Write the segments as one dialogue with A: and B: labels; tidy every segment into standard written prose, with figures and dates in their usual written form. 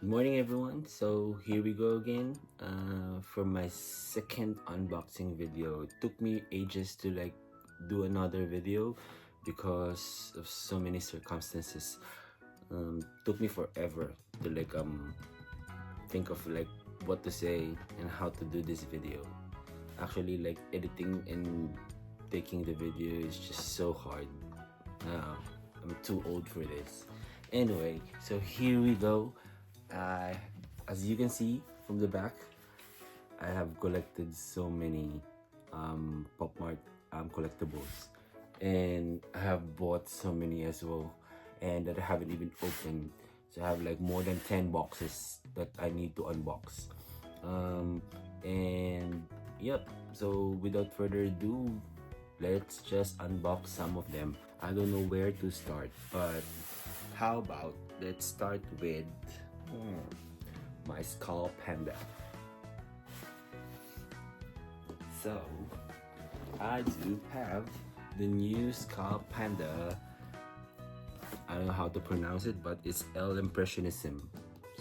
A: Good morning, everyone. So here we go again for my second unboxing video. It took me ages to do another video because of so many circumstances. Took me forever to think of what to say and how to do this video. Actually, editing and taking the video is just so hard. I'm too old for this. Anyway, so here we go. As you can see from the back, I have collected so many Pop Mart collectibles, and I have bought so many as well, and that I haven't even opened. So I have more than 10 boxes that I need to unbox. And yep, so without further ado, let's just unbox some of them. I don't know where to start, but how about let's start with my skull panda. So I do have the new skull panda. I don't know how to pronounce it, but it's L Impressionism.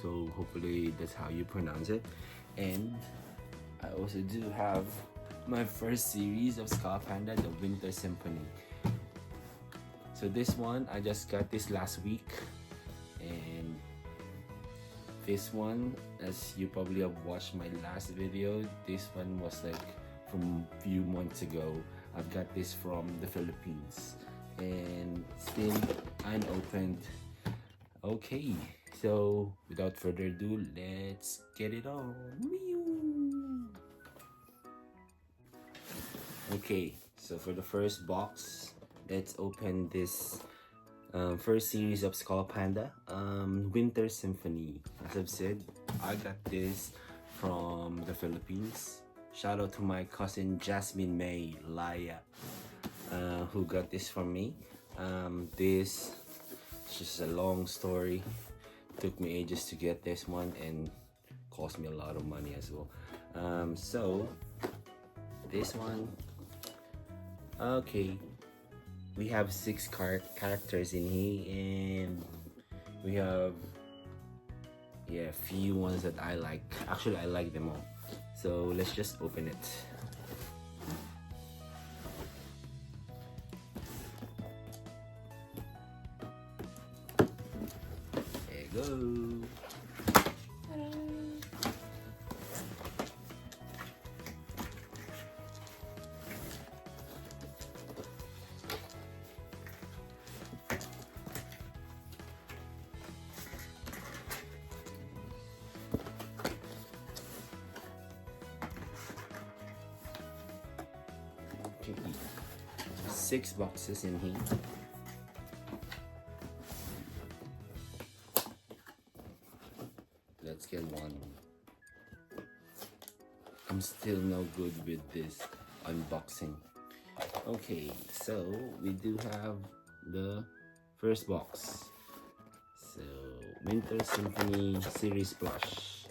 A: So hopefully that's how you pronounce it. And I also do have my first series of skull panda, the Winter Symphony. So this one, I just got this last week, and this one, as you probably have watched my last video, this one was from a few months ago. I've got this from the Philippines and still unopened. Okay, so without further ado, let's get it on. Okay, so for the first box, let's open this first series of Skull Panda, Winter Symphony. As I've said, I got this from the Philippines. Shout out to my cousin Jasmine May Laya, who got this from me. This is just a long story. Took me ages to get this one and cost me a lot of money as well. So this one, okay. We have 6 characters in here, and we have a few ones that I like. Actually, I like them all. So let's just open it. There you go. 6 boxes in here. Let's get one. I'm still no good with this unboxing. Okay, so we do have the first box. So Winter Symphony Series Plush.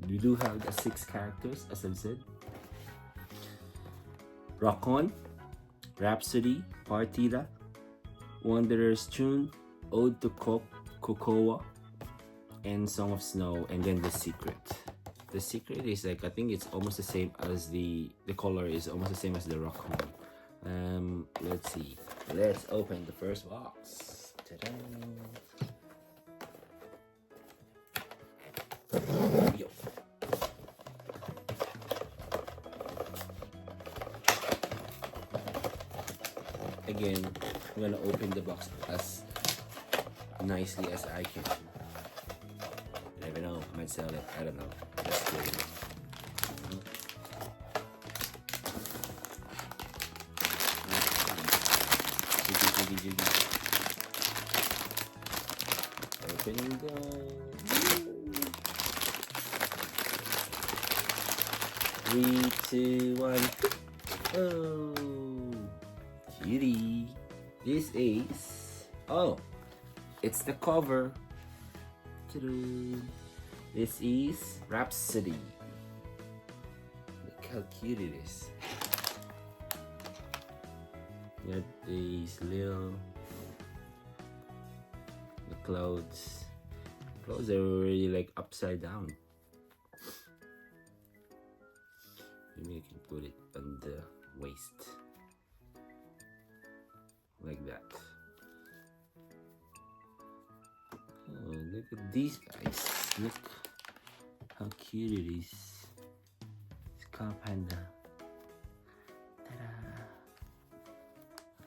A: We do have the 6 characters, as I've said. Rock On, Rhapsody, Partida, Wanderer's Tune, Ode to Cocoa, and Song of Snow, and then The Secret. The Secret is I think it's almost the same as the color is almost the same as the Rock On. Let's see. Let's open the first box. Ta-da! Yo. Again, I'm gonna open the box as nicely as I can. I never know, I might sell it, I don't know. Let's do it. Opening down. 3, 2, 1. Oh, cutie. This is, oh, it's the cover. Ta-da. This is Rhapsody. Look how cute it is. Got these little clothes, Clothes are already like upside down. Maybe I can put it on the waist. Like that. Oh, look at these guys. Look how cute it is. It's called Panda. Ta-da!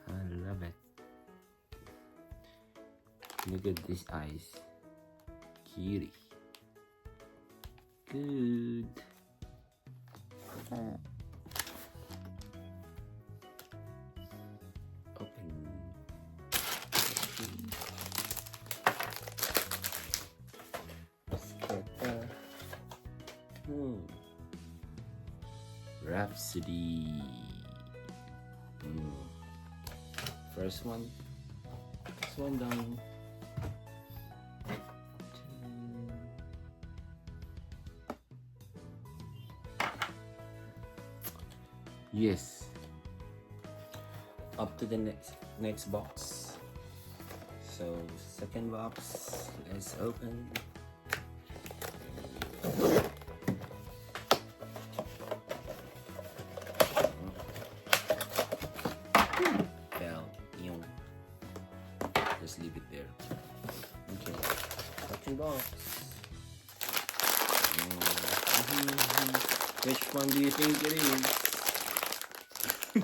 A: I love it. Look at these eyes. Cutie. Good. Open. Let's get the Rhapsody. First one. This one down. Yes. Up to the next box. So second box. Let's open. Fell. Just leave it there. Okay. Second box. Which one do you think it is? My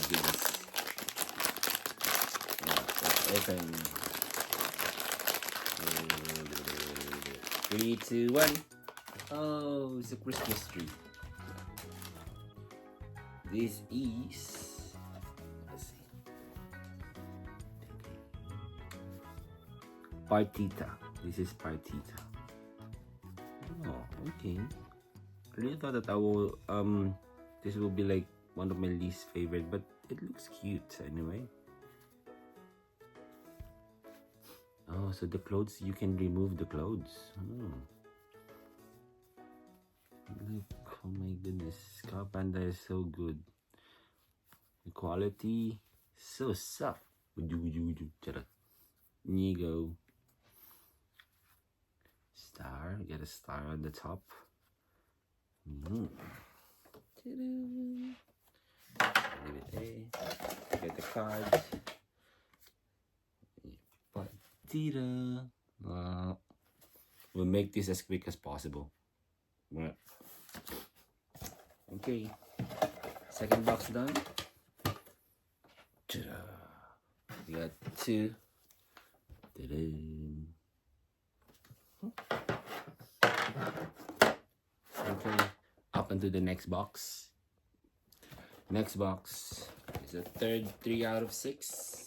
A: goodness. Let's open. 3, 2, 1. Oh, it's a Christmas tree. This is, let's see, Partita. This is Partita. Oh, okay. I really thought that I will this will be like one of my least favorite, but it looks cute anyway. Oh, so the clothes, you can remove the clothes. Oh. Look, oh my goodness, Panda is so good. The quality, so soft. Here you go. Star, get a star on the top. Leave it there. Get the cards. Partita. We'll make this as quick as possible. Okay. Second box done. We got 2. Okay. Up into the next box. Next box is a third 3 out of 6.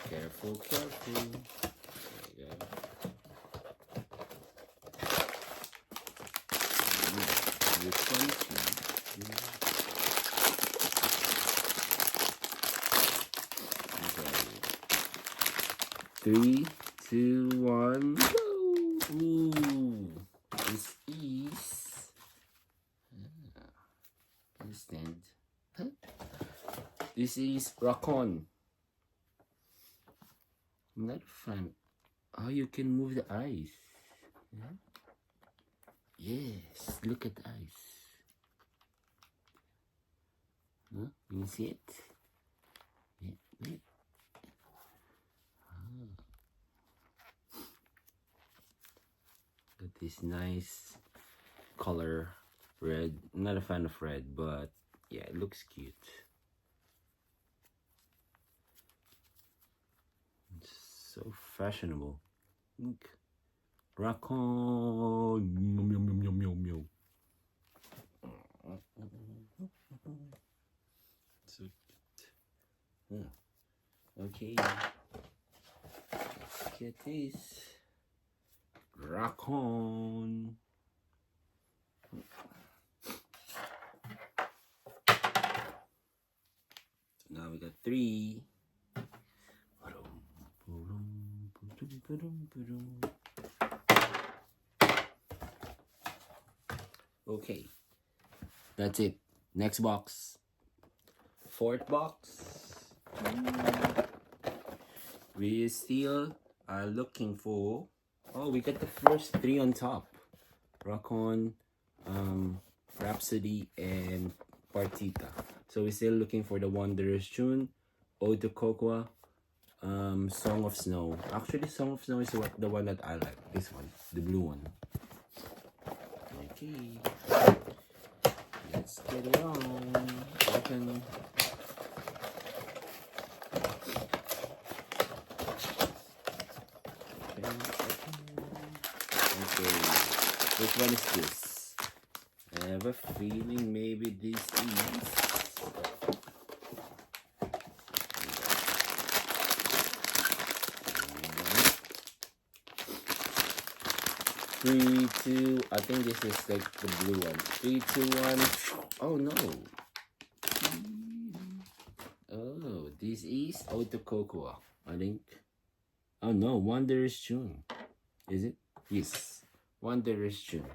A: Careful, careful. There you go. Which one? 3, 2, 1, go! Ooh, this is understand. This is Raccoon. I'm not a fan. Oh, you can move the eyes. Yeah? Yes, look at the eyes. Huh? Can you see it? Yeah. Got this nice color, red. I'm not a fan of red, but yeah, it looks cute. It's so fashionable. Look. Raccoon. Meow, meow, meow, meow, meow. So cute. Okay. Let's get this. Raccoon. So now we got 3. Okay, that's it. Next box. Fourth box. We still are looking for. Oh, we got the first three on top. Rock On, Rhapsody, and Partita. So we're still looking for the Wanderer's Tune, Ode to Cocoa, Song of Snow. Actually, Song of Snow is the one that I like. This one, the blue one. Okay, let's get it on. Open. Okay, which one is this? I have a feeling maybe this is. 3, 2. I think this is like the blue one. 3, 2, 1. Oh no. Oh, this is Ode to Cocoa, I think. Oh no, Wanderer's Tune. Is it? Yes. Wanderer's Tune.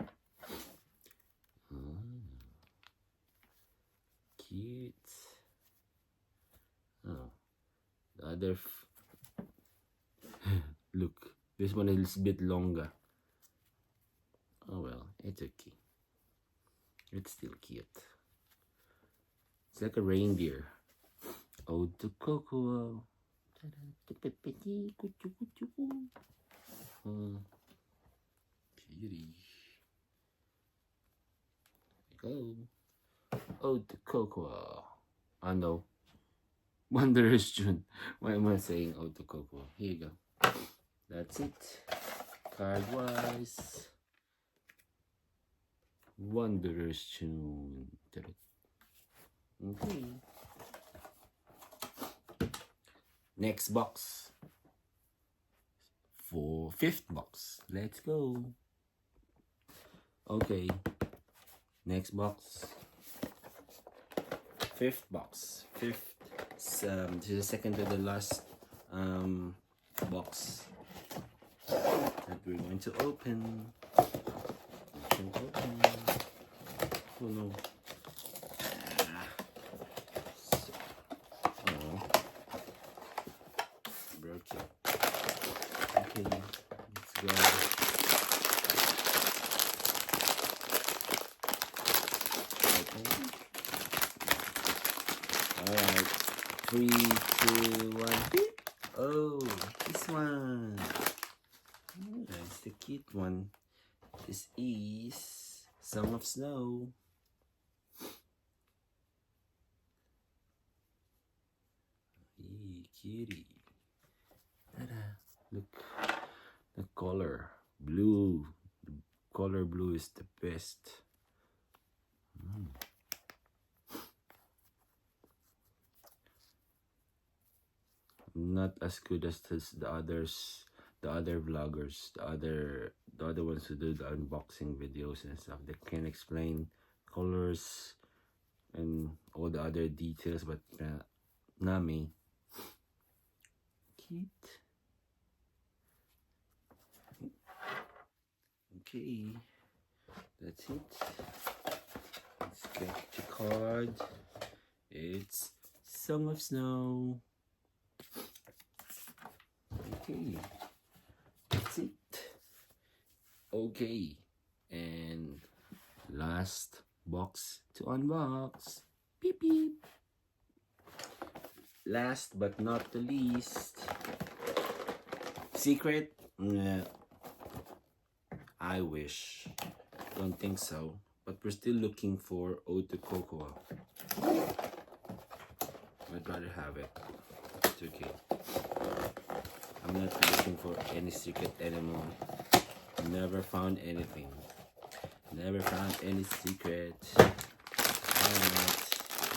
A: Cute. Oh. The other look. This one is a bit longer. Oh well, it's okay. It's still cute. It's like a reindeer. Ode to Cocoa. Cutie. There we go. Ode to Cocoa. Oh no. Wanderer's Tune. Why am I saying Ode to Cocoa? Here you go. That's it. Card wise. Wanderer's Tune. Okay. Next box. For fifth box. Let's go. Okay. Next box. Fifth box. Fifth. This is the second to the last box that we're going to open. Oh no. Broke it. Okay, let's go. Alright. 3, 2, 1. Oh, this one. That's the cute one. This is Song of Snow. Hey, cutie. Ta-da. Look, the color blue. The color blue is the best. Not as good as the others, the other vloggers, the other ones who do the unboxing videos and stuff. They can explain colors and all the other details, but not me. Cute. Okay, that's it. Let's get the card. It's Song of Snow. Okay, that's it. Okay, and last box to unbox. Beep beep. Last but not the least, secret. I wish. Don't think so. But we're still looking for Ode to Cocoa. I'd rather have it. It's okay. I'm not looking for any secret anymore. Never found anything. Never found any secret. Alright.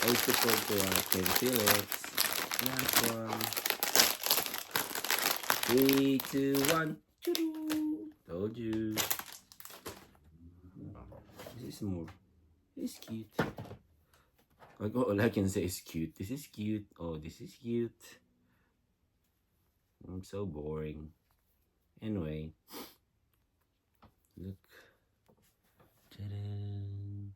A: Ode to Cocoa. I can feel it. Last one. 3, 2, 1. Told you. This is more. This is cute. Like, all I can say is cute. This is cute. Oh, this is cute. I'm so boring. Anyway, look. Ta-da.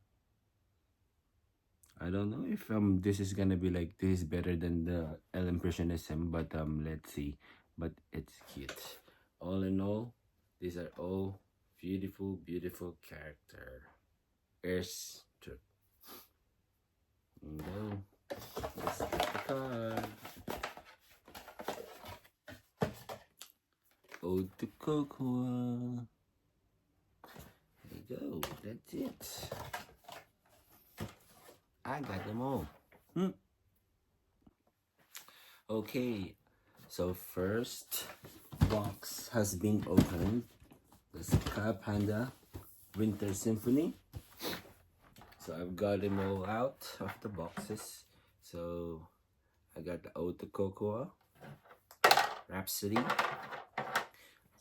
A: I don't know if this is gonna be like, this is better than the L Impressionism, but let's see. But it's cute. All in all, these are all beautiful character. Here's to go. Let's get the card. Ode to Cocoa. There you go. That's it. I got them all. Okay, so first box has been opened. This Panda Winter Symphony. So I've got them all out of the boxes. So I got the Ode to Cocoa, Rhapsody.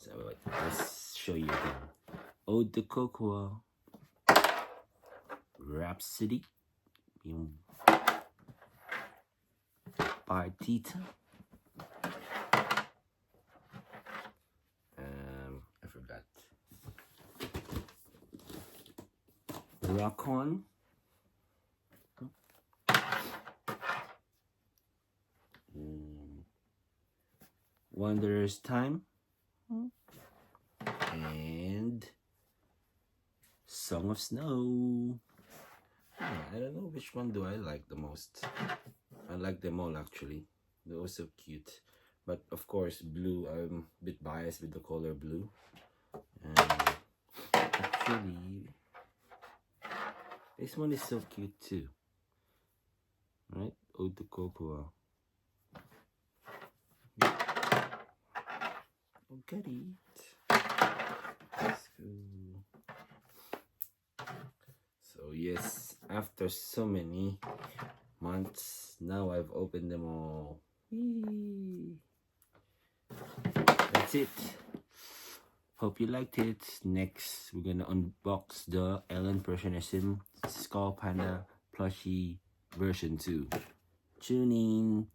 A: So let's show you again. Ode to Cocoa, Rhapsody, Partita. I forgot. Rock On. Wanderer's Time. And Song of Snow. I don't know which one do I like the most. I like them all actually. They're all so cute. But of course, blue, I'm a bit biased with the color blue. And actually, this one is so cute too. Right? Ode to Cocoa. Look at it. Let's go. So yes, after so many months, now I've opened them all. Whee! That's it. Hope you liked it. Next, we're gonna unbox the L Impressionism Skull Panda plushie version 2. Tune in.